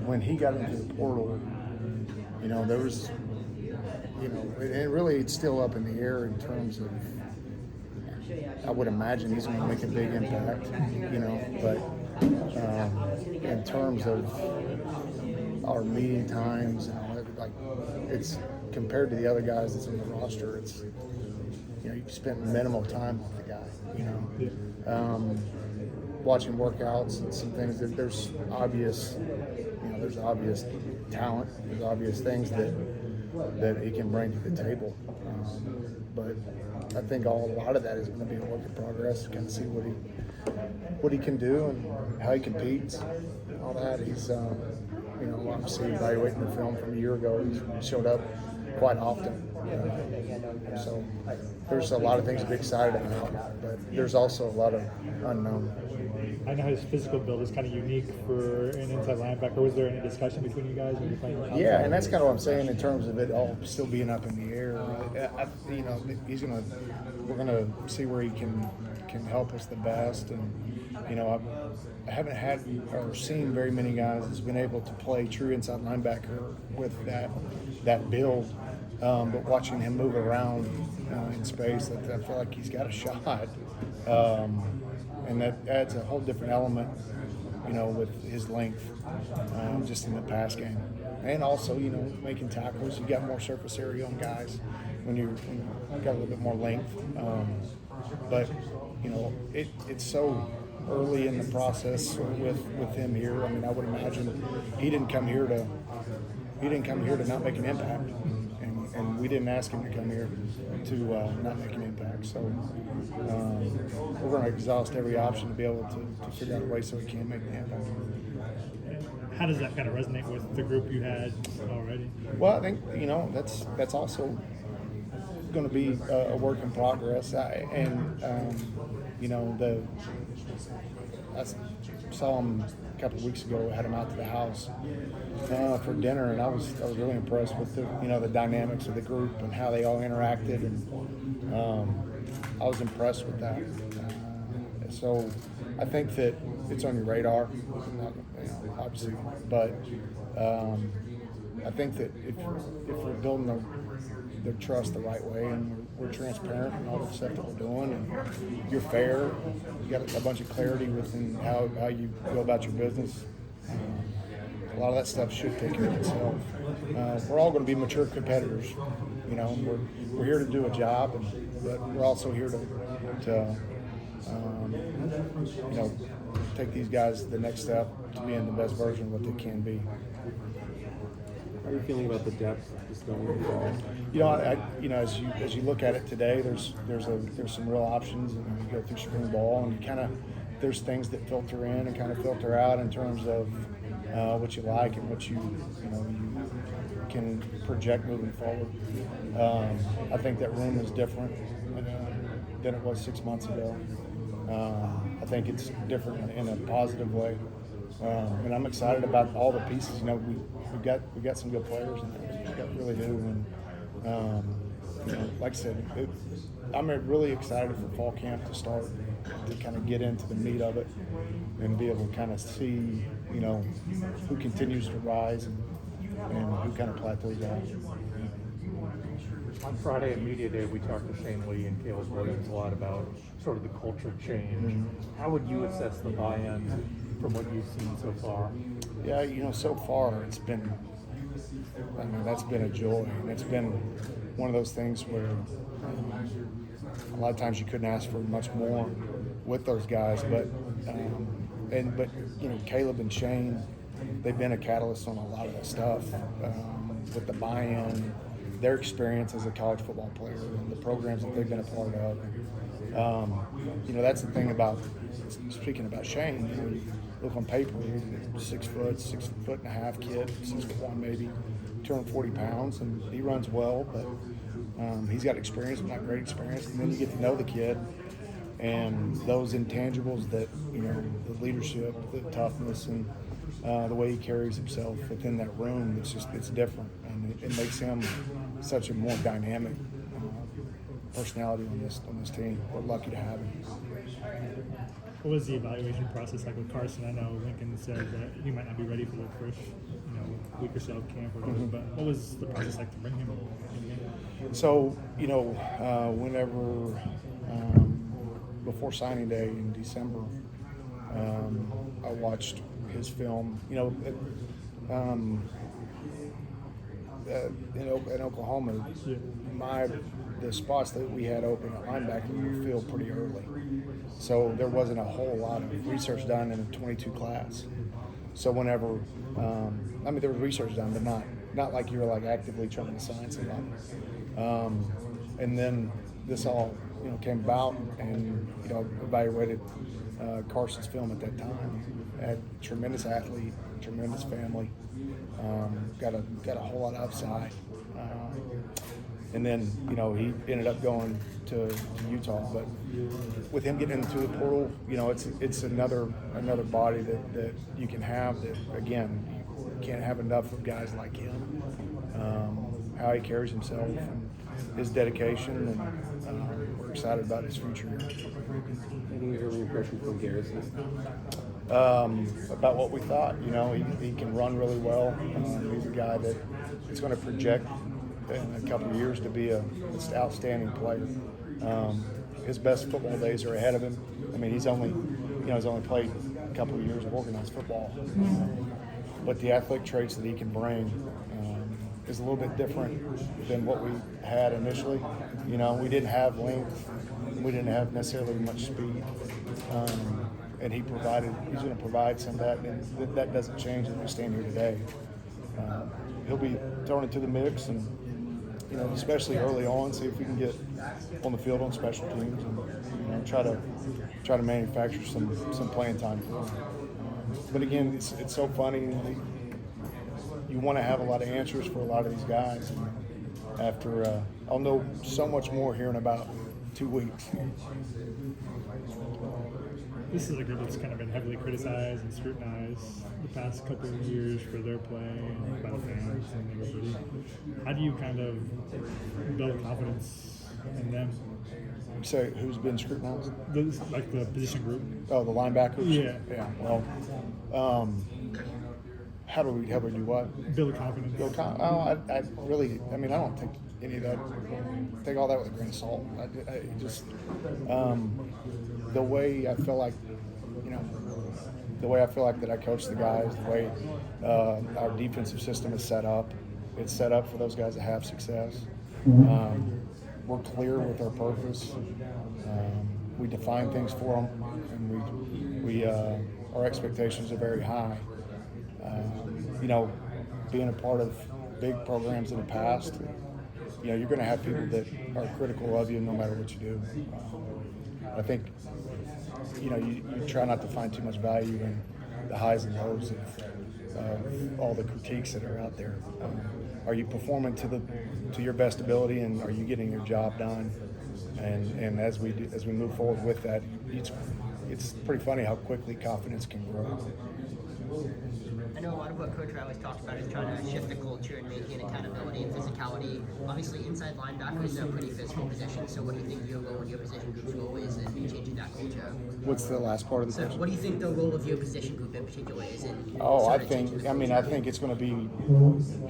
When he got into the portal, there was, and really it's still up in the air in terms of, I would imagine he's going to make a big impact, but in terms of our meeting times and all that, like, it's compared to the other guys that's on the roster, it's, you spent minimal time with the guy, watching workouts and some things that there's obvious talent, there's obvious things that he can bring to the table. But I think a lot of that is going to be a work in progress to kind of see what he can do and how he competes, all that. He's obviously evaluating the film from a year ago. He showed up quite often. So there's a lot of things to be excited about, but there's also a lot of unknown. I know his physical build is kind of unique for an inside linebacker. Was there any discussion between you guys when you're playing? Yeah, and that's kind of what I'm saying in terms of it all still being up in the air. We're gonna see where he can help us the best, and I haven't had or seen very many guys that's been able to play true inside linebacker with that build. But watching him move around in space, I feel like he's got a shot. And that adds a whole different element, with his length, just in the pass game. And also, making tackles. You got more surface area on guys when you got a little bit more length. But it's so early in the process with him here. I mean, I would imagine he didn't come here to not make an impact. And we didn't ask him to come here to not make an impact. So we're going to exhaust every option to be able to figure out a way so he can make the impact. How does that kind of resonate with the group you had already? Well, I think that's also going to be a work in progress. I saw him a couple of weeks ago. Had him out to the house for dinner, and I was really impressed with the dynamics of the group and how they all interacted, and I was impressed with that. So I think that it's on your radar, obviously, but I think that if we're building their trust the right way and we're transparent in all the stuff that we're doing, and you're fair, you got a bunch of clarity within how you go about your business, a lot of that stuff should take care of itself. We're all going to be mature competitors. We're here to do a job, but we're also here to take these guys to the next step to being the best version of what they can be. How are you feeling about the depth? As you look at it today, there's some real options, and you go through spring ball, and there's things that filter in and kind of filter out in terms of what you like and what you can project moving forward. I think that room is different than it was 6 months ago. I think it's different in a positive way, and I'm excited about all the pieces. We've got some good players, and really do. And like I said, I'm really excited for fall camp to start, to kind of get into the meat of it and be able to kind of see, who continues to rise and who kind of plateaus out. On Friday at Media Day, we talked to Shane Lee and Caleb Williams a lot about sort of the culture change. Mm-hmm. How would you assess the buy-in from what you've seen so far? Yeah, so far it's been, that's been a joy. And it's been one of those things where a lot of times you couldn't ask for much more with those guys. But Caleb and Shane, they've been a catalyst on a lot of that stuff with the buy-in, their experience as a college football player, and the programs that they've been a part of. That's the thing about, speaking about Shane, you look on paper, he's 6 foot and a half kid, 6'1" maybe, 240 pounds, and he runs well, but he's got experience, but not great experience. And then you get to know the kid and those intangibles that, the leadership, the toughness, and the way he carries himself within that room, it's different. And it makes him such a more dynamic personality on this team. We're lucky to have him. What was the evaluation process like with Carson? I know Lincoln said that he might not be ready for the first, week or so of camp or whatever, but what was the process like to bring him in? So, whenever, before signing day in December, I watched his film, in Oklahoma, the spots that we had open at linebacker were filled pretty early. So there wasn't a whole lot of research done in the 22 class. So whenever, there was research done, but not like you were like actively trying to sign somebody. And then this all, came about, and evaluated Carson's film at that time. Had tremendous athlete, tremendous family, got a whole lot of upside. And then, he ended up going to Utah. But with him getting into the portal, it's another body that you can have that, again, you can't have enough of guys like him. How he carries himself and his dedication, and we're excited about his future. Any early impression from Garrison? About what we thought, he can run really well. He's a guy that is going to project in a couple of years to be an outstanding player. His best football days are ahead of him. He's only played a couple of years of organized football, but the athletic traits that he can bring is a little bit different than what we had initially. We didn't have length, we didn't have necessarily much speed, and he's going to provide some of that, and that doesn't change as we stand here today. He'll be thrown into the mix, and especially early on, see if we can get on the field on special teams, and try to manufacture some playing time for him. But again, it's so funny. You want to have a lot of answers for a lot of these guys. And after I'll know so much more here in about 2 weeks. This is a group that's kind of been heavily criticized and scrutinized the past couple of years for their play and by the fans and everybody. How do you kind of build confidence in them? So who's been scrutinized? Like the position group? Oh, the linebackers? Yeah. Well, how do we do what? Build confidence. I really, I don't think any of that, take all that with a grain of salt. I just, the way I feel like, that I coach the guys, the way our defensive system is set up, it's set up for those guys to have success. We're clear with our purpose. We define things for them, and we our expectations are very high. Being a part of big programs in the past, you're going to have people that are critical of you no matter what you do. I think, you try not to find too much value in the highs and lows of all the critiques that are out there. Are you performing to your best ability, and are you getting your job done? And as we move forward with that, it's pretty funny how quickly confidence can grow. I know a lot of what Coach Riley's talked about is trying to shift the culture and maintain accountability and physicality. Obviously, inside linebacker is a pretty physical position, so what do you think your role in your position group's role is in changing that culture? What's the last part of the So question? what do you think the role of your position group in particular is in I changing think, the I culture? think it's going to be,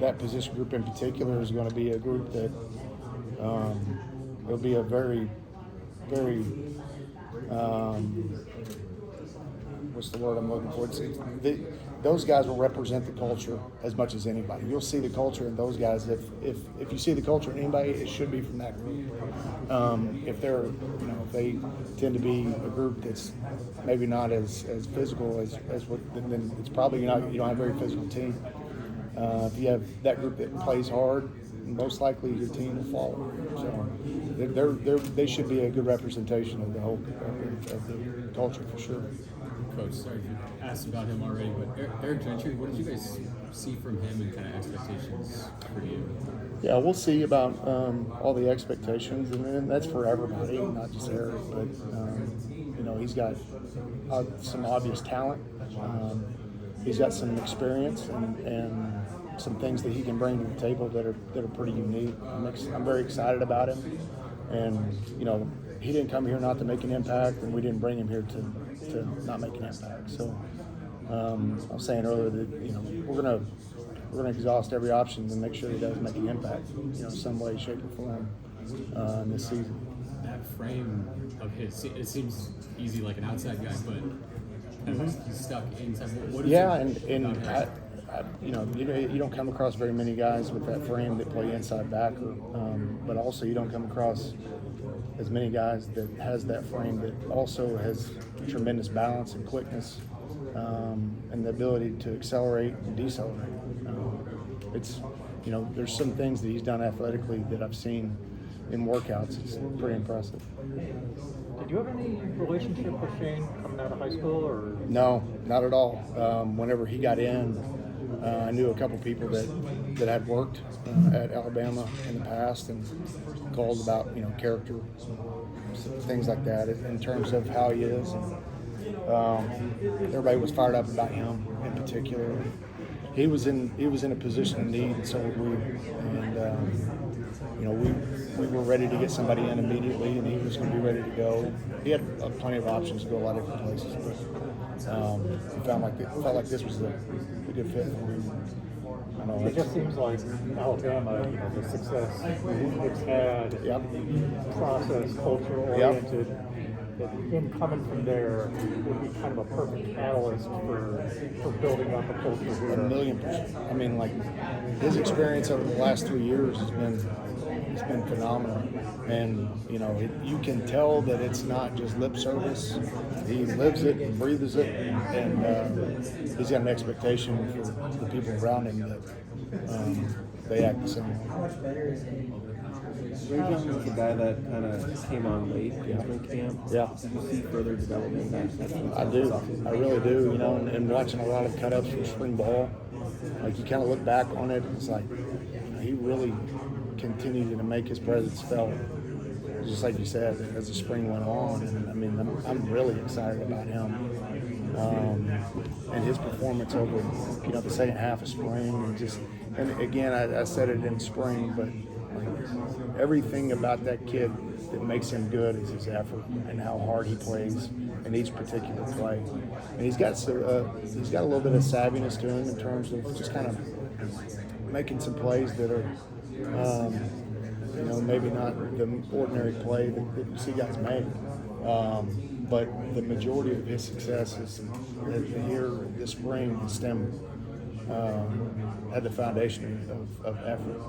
that position group in particular is going to be a group that it'll be a very, very, what's the word I'm looking for? Those guys will represent the culture as much as anybody. You'll see the culture in those guys. If you see the culture in anybody, it should be from that group. If they're, if they tend to be a group that's maybe not as physical as what, then it's probably you don't have a very physical team. If you have that group that plays hard, most likely your team will follow. So they should be a good representation of the whole of the culture for sure. Coach, sorry if you asked about him already, but Eric Gentry, what did you guys see from him and kind of expectations for you? Yeah, we'll see about all the expectations, and that's for everybody, not just Eric. But he's got some obvious talent. He's got some experience and some things that he can bring to the table that are pretty unique. I'm very excited about him, and he didn't come here not to make an impact, and we didn't bring him here to not make an impact. So I was saying earlier that we're gonna exhaust every option to make sure he does make an impact, some way, shape, or form in this season. That frame of his, it seems easy like an outside guy, but he's stuck inside. What is Yeah, it and about him? you don't come across very many guys with that frame that play inside backer, but also you don't come across as many guys that has that frame that also has tremendous balance and quickness, and the ability to accelerate and decelerate. It's there's some things that he's done athletically that I've seen in workouts. It's pretty impressive. Did you have any relationship with Shane coming out of high school, or? No, not at all. Whenever he got in, I knew a couple people that had worked at Alabama in the past and called about character, things like that in terms of how he is. And everybody was fired up about him in particular. He was in a position of need, and so were we. And we were ready to get somebody in immediately, and he was going to be ready to go. He had plenty of options to go a lot of different places, but we felt like this was a good fit for him. It just seems like Alabama, the success it's had, Yep. process, culture oriented, that him coming from there would be kind of a perfect catalyst for building up a culture here. 1,000,000%. I mean, like his experience over the last 3 years has been phenomenal, and you can tell that it's not just lip service. He lives it and breathes it, and he's got an expectation for the people around him that they act the same way. Ray Jones is the guy that kind of came on late in spring camp. Yeah. Do you see further development? I do. I really do. And watching a lot of cut-ups from spring ball, like you kind of look back on it, it's like he really continued to make his presence felt. Just like you said, as the spring went on, and I mean, I'm really excited about him and his performance over the second half of spring, and again, I said it in spring, but like, everything about that kid that makes him good is his effort and how hard he plays in each particular play. And he's got a little bit of savviness to him in terms of just kind of making some plays that are maybe not the ordinary play that you see guys make. But the majority of his success is here this spring had the foundation of effort.